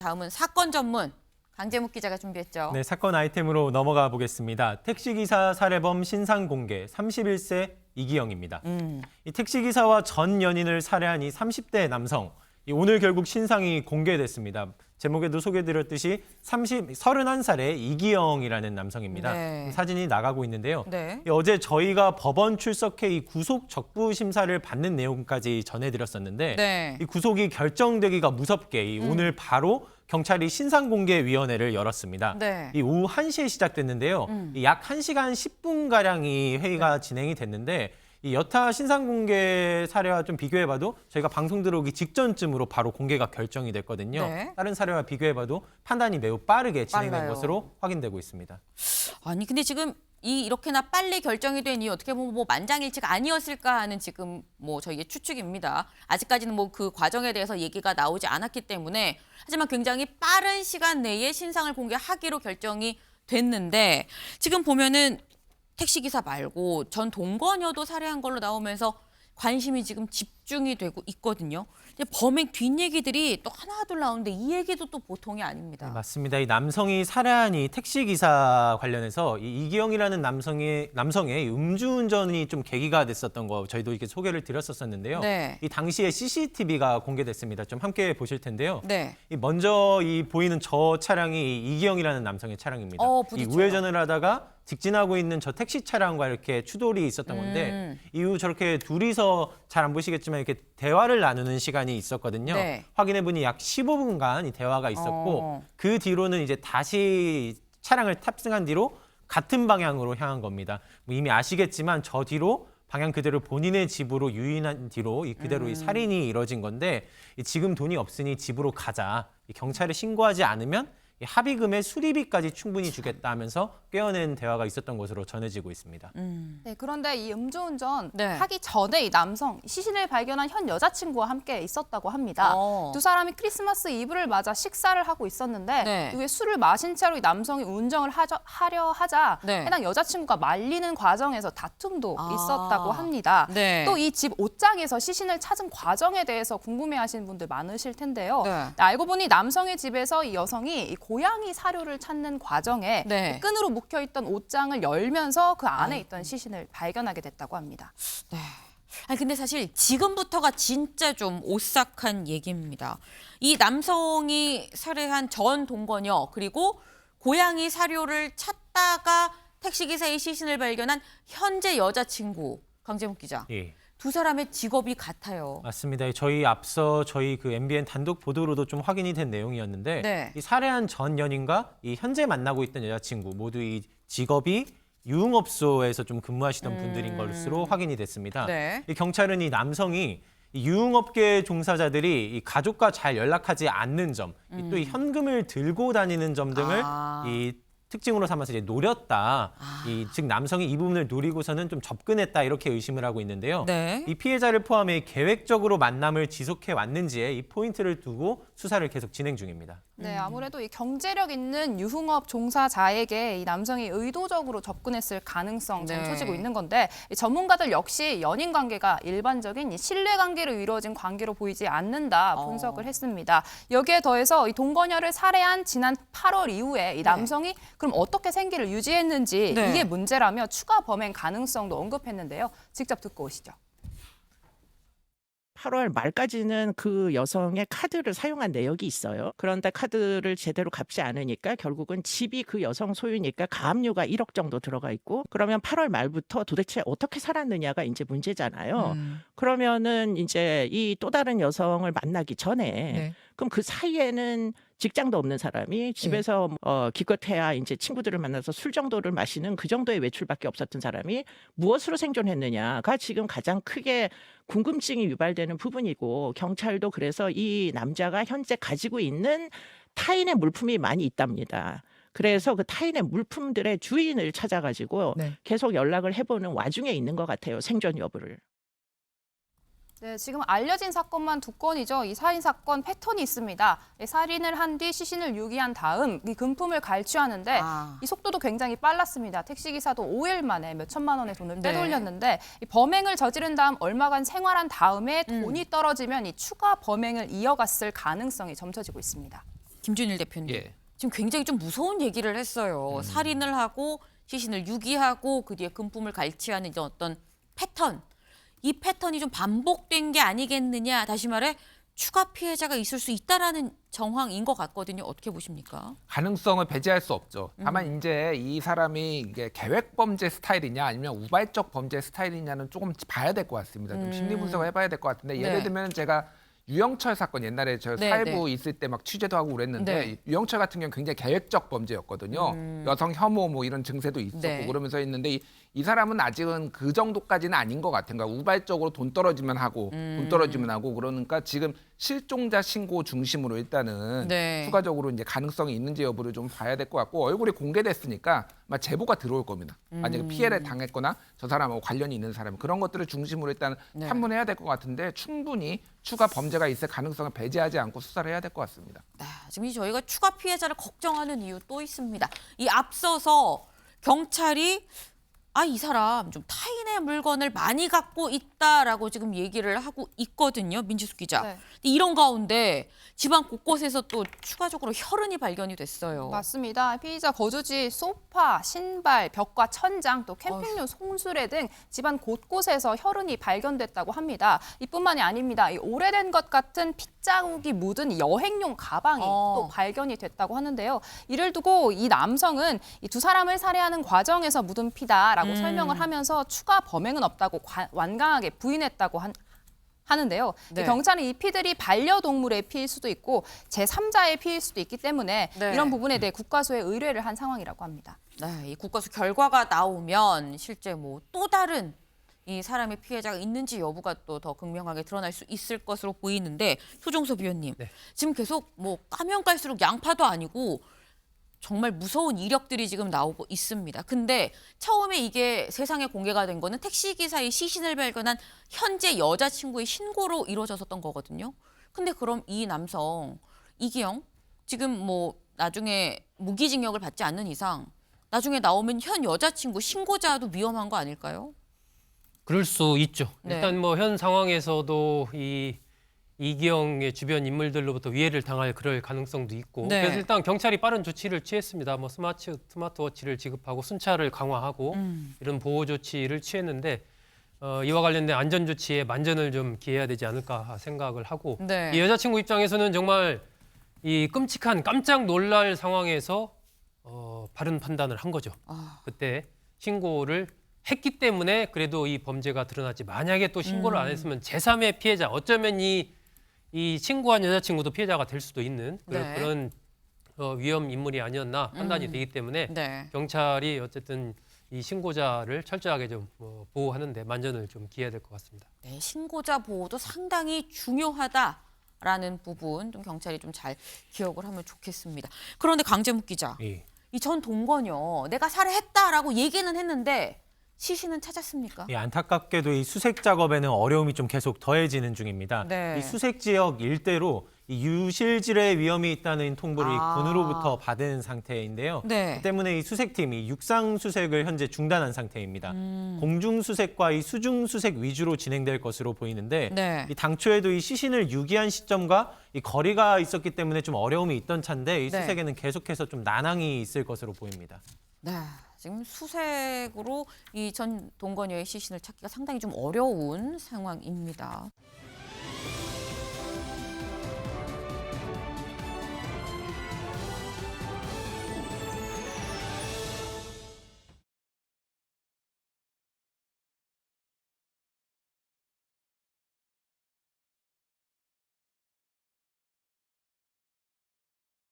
다음은 사건 전문 강재묵 기자가 준비했죠. 네, 사건 아이템으로 넘어가 보겠습니다. 택시기사 살해범 신상 공개 31세 이기영입니다. 이 택시기사와 전 연인을 살해한 이 30대 남성. 오늘 결국 신상이 공개됐습니다. 제목에도 소개드렸듯이 31살의 이기영이라는 남성입니다. 네. 사진이 나가고 있는데요. 네. 어제 저희가 법원 출석해 이 구속 적부 심사를 받는 내용까지 전해드렸었는데 네. 이 구속이 결정되기가 무섭게 오늘 바로 경찰이 신상공개위원회를 열었습니다. 네. 이 오후 1시에 시작됐는데요. 약 1시간 10분가량이 회의가 진행이 됐는데 이 여타 신상공개 사례와 좀 비교해봐도 저희가 방송 들어오기 직전쯤으로 바로 공개가 결정이 됐거든요. 네. 다른 사례와 비교해봐도 판단이 매우 빠르게 진행된 빨라요. 것으로 확인되고 있습니다. 아니 근데 지금 이렇게나 빨리 결정이 된 이 어떻게 보면 뭐 만장일치가 아니었을까 하는 지금 뭐 저희의 추측입니다. 아직까지는 뭐 그 과정에 대해서 얘기가 나오지 않았기 때문에 하지만 굉장히 빠른 시간 내에 신상을 공개하기로 결정이 됐는데 지금 보면은 택시기사 말고 전 동거녀도 살해한 걸로 나오면서 관심이 지금 집중이 되고 있거든요. 근데 범행 뒷얘기들이 또 하나둘 나오는데 이 얘기도 또 보통이 아닙니다. 네, 맞습니다. 이 남성이 살해한 이 택시기사 관련해서 이 이기영이라는 남성의 음주운전이 좀 계기가 됐었던 거 저희도 이렇게 소개를 드렸었는데요. 네. 이 당시에 CCTV가 공개됐습니다. 좀 함께 보실 텐데요. 네. 먼저 이 보이는 저 차량이 이기영이라는 남성의 차량입니다. 이 부딪혀요. 우회전을 하다가 직진하고 있는 저 택시 차량과 이렇게 추돌이 있었던 건데 이후 저렇게 둘이서 잘 안 보시겠지만 이렇게 대화를 나누는 시간이 있었거든요. 네. 확인해보니 약 15분간 이 대화가 있었고 그 뒤로는 이제 다시 차량을 탑승한 뒤로 같은 방향으로 향한 겁니다. 뭐 이미 아시겠지만 저 뒤로 방향 그대로 본인의 집으로 유인한 뒤로 이 그대로 이 살인이 이뤄진 건데 지금 돈이 없으니 집으로 가자. 경찰에 신고하지 않으면 이 합의금의 수리비까지 충분히 주겠다 하면서 꿰어낸 대화가 있었던 것으로 전해지고 있습니다. 네, 그런데 이 음주운전 네. 하기 전에 이 남성 시신을 발견한 현 여자친구와 함께 있었다고 합니다. 두 사람이 크리스마스 이브를 맞아 식사를 하고 있었는데 네. 이후에 술을 마신 채로 이 남성이 운전을 하려 하자 네. 해당 여자친구가 말리는 과정에서 다툼도 있었다고 합니다. 네. 또 이 집 옷장에서 시신을 찾은 과정에 대해서 궁금해하시는 분들 많으실 텐데요. 네. 알고 보니 남성의 집에서 이 여성이 이 고양이 사료를 찾는 과정에 네. 이 끈으로 묶여있던 옷장을 열면서 그 안에 있던 시신을 발견하게 됐다고 합니다. 네. 아니 근데 사실 지금부터가 진짜 좀 오싹한 얘기입니다. 이 남성이 살해한 전 동거녀 그리고 고양이 사료를 찾다가 택시기사의 시신을 발견한 현재 여자친구 강재묵 기자. 예. 두 사람의 직업이 같아요. 맞습니다. 저희 앞서 저희 그 MBN 단독 보도로도 좀 확인이 된 내용이었는데 네. 이 살해한 전 연인과 이 현재 만나고 있던 여자친구 모두 이 직업이 유흥업소에서 좀 근무하시던 분들인 것으로 확인이 됐습니다. 네. 이 경찰은 이 남성이 이 유흥업계 종사자들이 이 가족과 잘 연락하지 않는 점, 또 이 현금을 들고 다니는 점 등을 이 특징으로 삼아서 이제 노렸다. 즉 남성이 이 부분을 노리고서는 좀 접근했다 이렇게 의심을 하고 있는데요. 네. 이 피해자를 포함해 계획적으로 만남을 지속해 왔는지에 이 포인트를 두고 수사를 계속 진행 중입니다. 네, 아무래도 이 경제력 있는 유흥업 종사자에게 이 남성이 의도적으로 접근했을 가능성 점쳐지고 있는 건데 이 전문가들 역시 연인 관계가 일반적인 이 신뢰 관계로 이루어진 관계로 보이지 않는다 분석을 했습니다. 여기에 더해서 이 동거녀를 살해한 지난 8월 이후에 이 남성이 그럼 어떻게 생계를 유지했는지 네. 이게 문제라며 추가 범행 가능성도 언급했는데요. 직접 듣고 오시죠. 8월 말까지는 그 여성의 카드를 사용한 내역이 있어요. 그런데 카드를 제대로 갚지 않으니까 결국은 집이 그 여성 소유니까 가압류가 1억 정도 들어가 있고 그러면 8월 말부터 도대체 어떻게 살았느냐가 이제 문제잖아요. 그러면은 이제 이 또 다른 여성을 만나기 전에 그럼 그 사이에는 직장도 없는 사람이 집에서 기껏해야 이제 친구들을 만나서 술 정도를 마시는 그 정도의 외출밖에 없었던 사람이 무엇으로 생존했느냐가 지금 가장 크게 궁금증이 유발되는 부분이고 경찰도 그래서 이 남자가 현재 가지고 있는 타인의 물품이 많이 있답니다. 그래서 그 타인의 물품들의 주인을 찾아가지고 계속 연락을 해보는 와중에 있는 것 같아요. 생존 여부를. 네, 지금 알려진 사건만 2건이죠. 이 살인 사건 패턴이 있습니다. 살인을 한 뒤 시신을 유기한 다음 이 금품을 갈취하는데 이 속도도 굉장히 빨랐습니다. 택시기사도 5일 만에 몇 천만 원의 돈을 빼돌렸는데 이 범행을 저지른 다음 얼마간 생활한 다음에 돈이 떨어지면 이 추가 범행을 이어갔을 가능성이 점쳐지고 있습니다. 김준일 대표님. 예. 지금 굉장히 좀 무서운 얘기를 했어요. 살인을 하고 시신을 유기하고 그 뒤에 금품을 갈취하는 이런 어떤 패턴. 이 패턴이 좀 반복된 게 아니겠느냐. 다시 말해 추가 피해자가 있을 수 있다라는 정황인 것 같거든요. 어떻게 보십니까? 가능성을 배제할 수 없죠. 다만 이제 이 사람이 이게 계획 범죄 스타일이냐 아니면 우발적 범죄 스타일이냐는 조금 봐야 될 것 같습니다. 좀 심리 분석을 해봐야 될 것 같은데 예를 네. 들면 제가 유영철 사건 옛날에 저 네, 사회부 네. 있을 때 막 취재도 하고 그랬는데 네. 유영철 같은 경우는 굉장히 계획적 범죄였거든요. 여성 혐오 뭐 이런 증세도 있었고 네. 그러면서 했는데 이 사람은 아직은 그 정도까지는 아닌 것 같은 거야. 우발적으로 돈 떨어지면 하고 돈 떨어지면 하고 그러니까 지금 실종자 신고 중심으로 일단은 네. 추가적으로 이제 가능성이 있는지 여부를 좀 봐야 될 것 같고 얼굴이 공개됐으니까 아마 제보가 들어올 겁니다. 만약에 피해를 당했거나 저 사람하고 관련이 있는 사람 그런 것들을 중심으로 일단 네. 탐문해야 될 것 같은데 충분히 추가 범죄가 있을 가능성을 배제하지 않고 수사를 해야 될 것 같습니다. 네, 지금 이 저희가 추가 피해자를 걱정하는 이유 또 있습니다. 이 앞서서 경찰이 이 사람 좀 타인의 물건을 많이 갖고 있다라고 지금 얘기를 하고 있거든요. 민지숙 기자. 네. 근데 이런 가운데 집안 곳곳에서 또 추가적으로 혈흔이 발견이 됐어요. 맞습니다. 피의자 거주지 소파, 신발, 벽과 천장, 또 캠핑용 송수레 등 집안 곳곳에서 혈흔이 발견됐다고 합니다. 이뿐만이 아닙니다. 이 오래된 것 같은 핏자국이 묻은 여행용 가방이 또 발견이 됐다고 하는데요. 이를 두고 이 남성은 이 두 사람을 살해하는 과정에서 묻은 피다라고 설명을 하면서 추가 범행은 없다고 완강하게 부인했다고 하는데요. 네. 경찰은 이 피들이 반려동물의 피일 수도 있고 제3자의 피일 수도 있기 때문에 네. 이런 부분에 대해 국과수에 의뢰를 한 상황이라고 합니다. 네, 이 국가수 결과가 나오면 실제 뭐 또 다른 이 사람의 피해자가 있는지 여부가 또 더 극명하게 드러날 수 있을 것으로 보이는데 소종섭 위원님, 네. 지금 계속 뭐 까면 깔수록 양파도 아니고 정말 무서운 이력들이 지금 나오고 있습니다. 근데 처음에 이게 세상에 공개가 된 거는 택시기사의 시신을 발견한 현재 여자친구의 신고로 이루어졌었던 거거든요. 근데 그럼 이 남성, 이기영, 지금 뭐 나중에 무기징역을 받지 않는 이상 나중에 나오면 현 여자친구 신고자도 위험한 거 아닐까요? 그럴 수 있죠. 네. 일단 뭐 현 상황에서도 이 이기영의 주변 인물들로부터 위해를 당할 그럴 가능성도 있고 네. 그래서 일단 경찰이 빠른 조치를 취했습니다. 뭐 스마트워치를 지급하고 순찰을 강화하고 이런 보호 조치를 취했는데 이와 관련된 안전 조치에 만전을 좀 기해야 되지 않을까 생각을 하고 네. 이 여자친구 입장에서는 정말 이 끔찍한 깜짝 놀랄 상황에서 바른 판단을 한 거죠. 그때 신고를 했기 때문에 그래도 이 범죄가 드러났지. 만약에 또 신고를 안 했으면 제3의 피해자, 어쩌면 이 신고한 여자친구도 피해자가 될 수도 있는 네. 그런 위험 인물이 아니었나 판단이 되기 때문에 네. 경찰이 어쨌든 이 신고자를 철저하게 좀 보호하는데 만전을 좀 기해야 될 것 같습니다. 네, 신고자 보호도 상당히 중요하다라는 부분 좀 경찰이 좀 잘 기억을 하면 좋겠습니다. 그런데 강재묵 기자, 예. 이 전 동건요, 내가 살해했다라고 얘기는 했는데 시신은 찾았습니까? 예, 안타깝게도 이 수색 작업에는 어려움이 좀 계속 더해지는 중입니다. 네. 이 수색 지역 일대로 이 유실질의 위험이 있다는 통보를 이 군으로부터 받은 상태인데요. 네. 그 때문에 이 수색팀이 육상 수색을 현재 중단한 상태입니다. 공중 수색과 이 수중 수색 위주로 진행될 것으로 보이는데 네. 이 당초에도 이 시신을 유기한 시점과 이 거리가 있었기 때문에 좀 어려움이 있던 차인데 이 네. 수색에는 계속해서 좀 난항이 있을 것으로 보입니다. 네, 지금 수색으로 이 전 동건녀의 시신을 찾기가 상당히 좀 어려운 상황입니다.